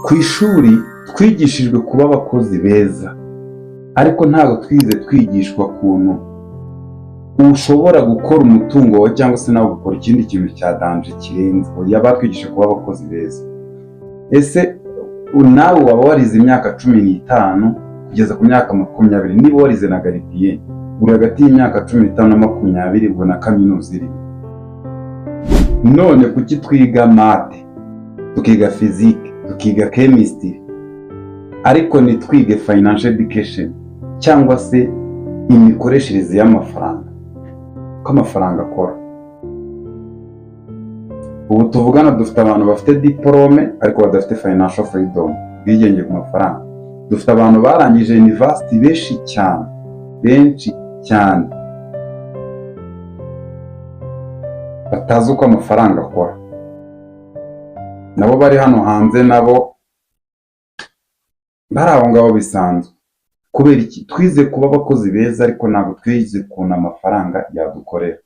ku ishuri twigishijwe kuba abakozi beza, ariko ntabwo twize twigishwa kuntu ushobora gukora umutungo wawe cyangwa se nawe ugakora ikindi kintu cya danje kirenze. Oya, batwigishije kuba abakozi beza. Ese nawe waba warize imyaka 15 kugeza ku myaka 20, niba warize na garidiyeni uri hagati y'imyaka 15 na 20 ubwo na kaminuza iri. None kuki twiga mate, tukiga physique, tukiga chemistry, ariko ntitwige financial education cyangwa se imikoreshereze y'amafaranga, ko amafaranga akora? Ubu tuvugana dufite abantu bafite diplome ariko badafite financial freedom, bwigenge ku mafaranga. Dufite abantu barangije university benshi cyane batazi uko amafaranga akora. Nabo bari hano hanze, nabo bari aho ngabo bisanzwe. Kubera iki? Twize kuba abakozi beza ariko ntabwo twize kuntu amafaranga yadukorera.